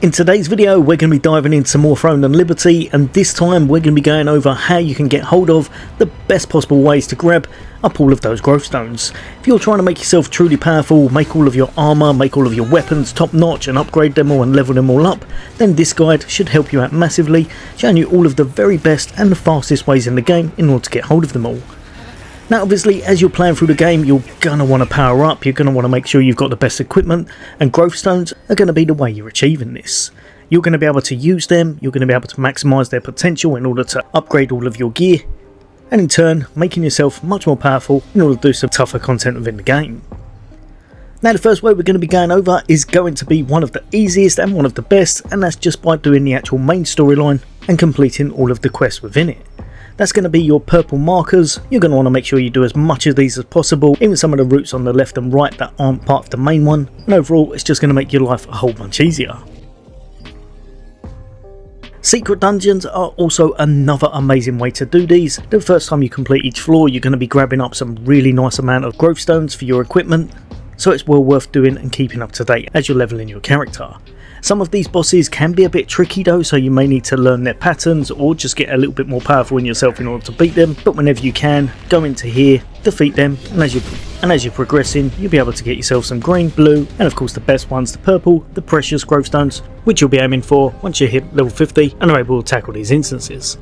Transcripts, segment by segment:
In today's video we're going to be diving into some more Throne and Liberty, and this time we're going to be going over how you can get hold of the best possible ways to grab up all of those Growthstones. If you're trying to make yourself truly powerful, make all of your armour, make all of your weapons top notch and upgrade them all and level them all up, then this guide should help you out massively, showing you all of the very best and the fastest ways in the game in order to get hold of them all. Now obviously as you're playing through the game you're going to want to power up, you're going to want to make sure you've got the best equipment, and Growthstones are going to be the way you're achieving this. You're going to be able to use them, you're going to be able to maximise their potential in order to upgrade all of your gear, and in turn making yourself much more powerful in order to do some tougher content within the game. Now the first way we're going to be going over is going to be one of the easiest and one of the best, and that's just by doing the actual main storyline and completing all of the quests within it. That's going to be your purple markers. You're going to want to make sure you do as much of these as possible, even some of the routes on the left and right that aren't part of the main one, and overall it's just going to make your life a whole bunch easier. Secret dungeons are also another amazing way to do these. The first time you complete each floor you're going to be grabbing up some really nice amount of Growthstones for your equipment, so it's well worth doing and keeping up to date as you're leveling your character. Some of these bosses can be a bit tricky though, so you may need to learn their patterns or just get a little bit more powerful in yourself in order to beat them, but whenever you can, go into here, defeat them, and as you're progressing you'll be able to get yourself some green, blue, and of course the best ones, the purple, the precious Growthstones, which you'll be aiming for once you hit level 50 and are able to tackle these instances.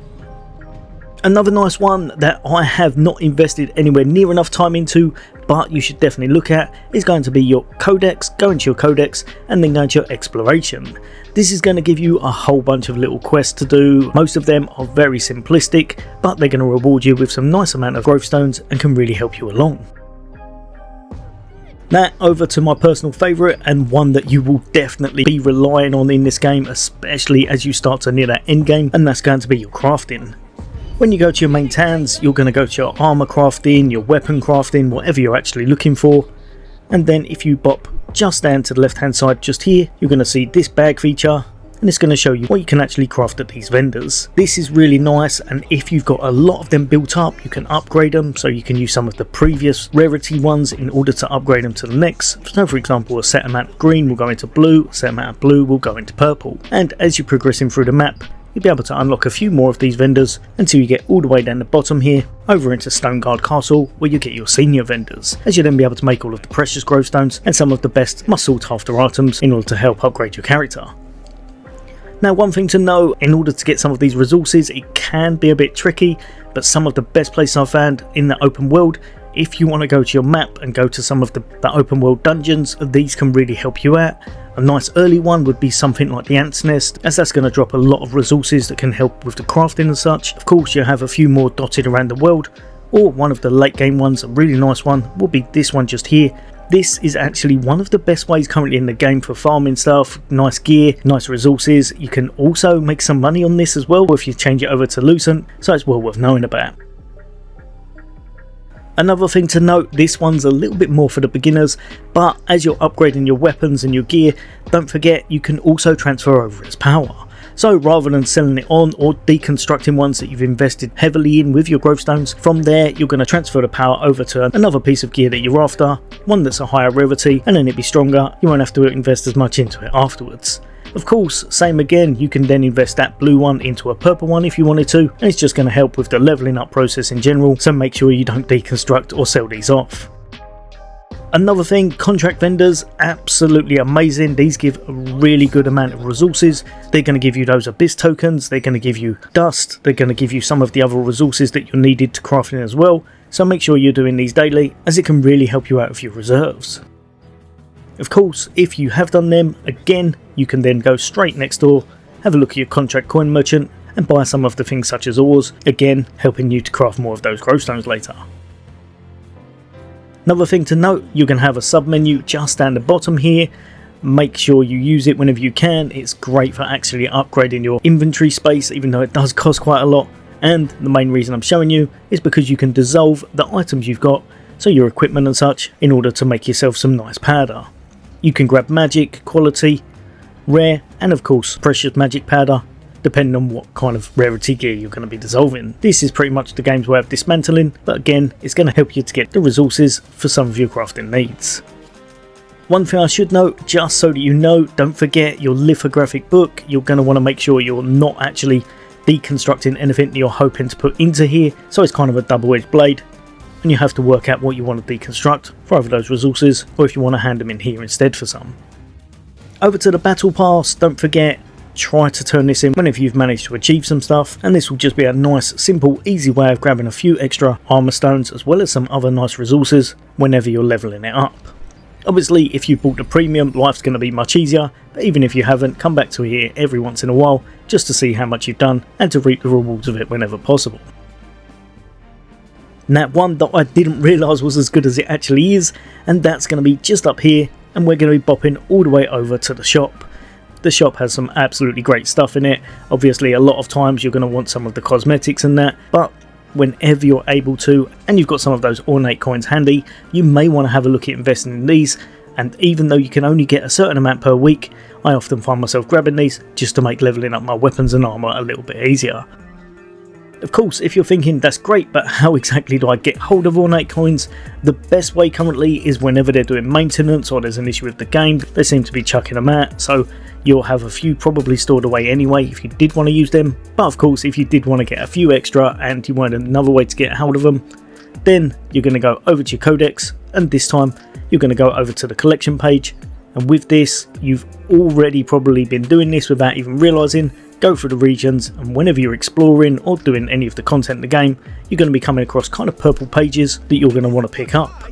Another nice one that I have not invested anywhere near enough time into, but you should definitely look at, is going to be your codex. Go into your codex and then go into your exploration. This is going to give you a whole bunch of little quests to do. Most of them are very simplistic, but they're going to reward you with some nice amount of Growthstones and can really help you along. Now over to my personal favourite, and one that you will definitely be relying on in this game, especially as you start to near that end game, and that's going to be your crafting. When you go to your main towns, you're going to go to your armour crafting, your weapon crafting, whatever you're actually looking for, and then if you bop just down to the left hand side just here, you're going to see this bag feature, and it's going to show you what you can actually craft at these vendors. This is really nice, and if you've got a lot of them built up you can upgrade them, so you can use some of the previous Rarity ones in order to upgrade them to the next. So for example, a set amount of green will go into blue, a set amount of blue will go into purple, and as you're progressing through the map you'll be able to unlock a few more of these vendors until you get all the way down the bottom here over into Stoneguard Castle, where you get your senior vendors, as you'll then be able to make all of the precious Growthstones and some of the best must sought after items in order to help upgrade your character. Now one thing to know, in order to get some of these resources it can be a bit tricky, but some of the best places I've found in the open world, if you want to go to your map and go to some of the open world dungeons, these can really help you out. A nice early one would be something like the Ant's Nest, as that's going to drop a lot of resources that can help with the crafting and such. Of course you have a few more dotted around the world, or one of the late game ones, a really nice one, will be this one just here. This is actually one of the best ways currently in the game for farming stuff, nice gear, nice resources. You can also make some money on this as well if you change it over to Lucent, so it's well worth knowing about. Another thing to note, this one's a little bit more for the beginners, but as you're upgrading your weapons and your gear, don't forget you can also transfer over its power. So rather than selling it on or deconstructing ones that you've invested heavily in with your Growthstones, from there you're going to transfer the power over to another piece of gear that you're after, one that's a higher rarity, and then it'll be stronger. You won't have to invest as much into it afterwards. Of course, same again, you can then invest that blue one into a purple one if you wanted to, and it's just going to help with the leveling up process in general, so make sure you don't deconstruct or sell these off. Another thing, contract vendors, absolutely amazing. These give a really good amount of resources. They're going to give you those abyss tokens, they're going to give you dust, they're going to give you some of the other resources that you're needed to crafting as well, so make sure you're doing these daily, as it can really help you out with your reserves. Of course, if you have done them, again, you can then go straight next door, have a look at your contract coin merchant, and buy some of the things such as ores, again helping you to craft more of those Growthstones later. Another thing to note, you're going to have a submenu just down the bottom here. Make sure you use it whenever you can. It's great for actually upgrading your inventory space, even though it does cost quite a lot, and the main reason I'm showing you is because you can dissolve the items you've got, so your equipment and such, in order to make yourself some nice powder. You can grab magic, quality, rare, and of course precious magic powder, depending on what kind of rarity gear you're going to be dissolving. This is pretty much the game's way of dismantling, but again it's going to help you to get the resources for some of your crafting needs. One thing I should note, just so that you know, don't forget your lithographic book. You're going to want to make sure you're not actually deconstructing anything that you're hoping to put into here, so it's kind of a double-edged blade, and you have to work out what you want to deconstruct for either those resources, or if you want to hand them in here instead for some. Over to the battle pass, don't forget, try to turn this in whenever you've managed to achieve some stuff, and this will just be a nice, simple, easy way of grabbing a few extra armor stones as well as some other nice resources whenever you're leveling it up. Obviously, if you bought the premium, life's going to be much easier, but even if you haven't, come back to here every once in a while just to see how much you've done and to reap the rewards of it whenever possible. Now, one that I didn't realise was as good as it actually is, and that's going to be just up here, and we're going to be bopping all the way over to the shop. The shop has some absolutely great stuff in it. Obviously, a lot of times you're going to want some of the cosmetics and that, but whenever you're able to, and you've got some of those ornate coins handy, you may want to have a look at investing in these. And even though you can only get a certain amount per week, I often find myself grabbing these just to make leveling up my weapons and armour a little bit easier. Of course, if you're thinking that's great, but how exactly do I get hold of ornate coins? The best way currently is whenever they're doing maintenance or there's an issue with the game, they seem to be chucking them out, so you'll have a few probably stored away anyway if you did want to use them. But of course, if you did want to get a few extra and you wanted another way to get hold of them, then you're going to go over to your codex, and this time you're going to go over to the collection page. And with this, you've already probably been doing this without even realising. Go through the regions, and whenever you're exploring or doing any of the content in the game, you're going to be coming across kind of purple pages that you're going to want to pick up.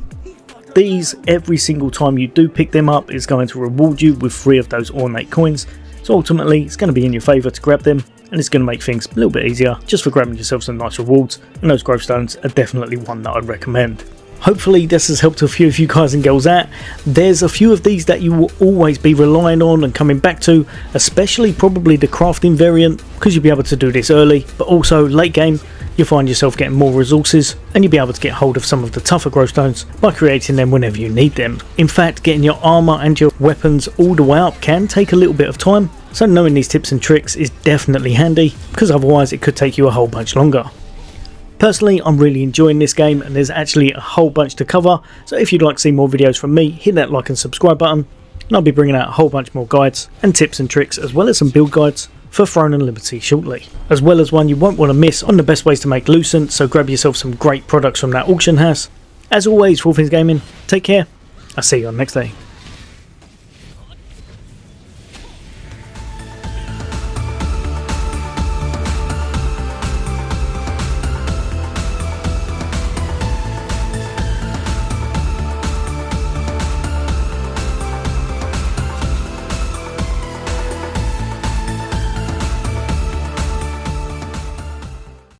These, every single time you do pick them up, is going to reward you with 3 of those ornate coins, so ultimately it's going to be in your favour to grab them, and it's going to make things a little bit easier just for grabbing yourself some nice rewards, and those Growthstones are definitely one that I'd recommend. Hopefully this has helped a few of you guys and girls out. There's a few of these that you will always be relying on and coming back to, especially probably the crafting variant, because you'll be able to do this early, but also late game you'll find yourself getting more resources, and you'll be able to get hold of some of the tougher Growthstones by creating them whenever you need them. In fact, getting your armour and your weapons all the way up can take a little bit of time, so knowing these tips and tricks is definitely handy, because otherwise it could take you a whole bunch longer. Personally, I'm really enjoying this game, and there's actually a whole bunch to cover, so if you'd like to see more videos from me, hit that like and subscribe button, and I'll be bringing out a whole bunch more guides and tips and tricks, as well as some build guides for Throne and Liberty shortly, as well as one you won't want to miss on the best ways to make Lucent, so grab yourself some great products from that auction house. As always, for all things gaming, take care, I'll see you on next day.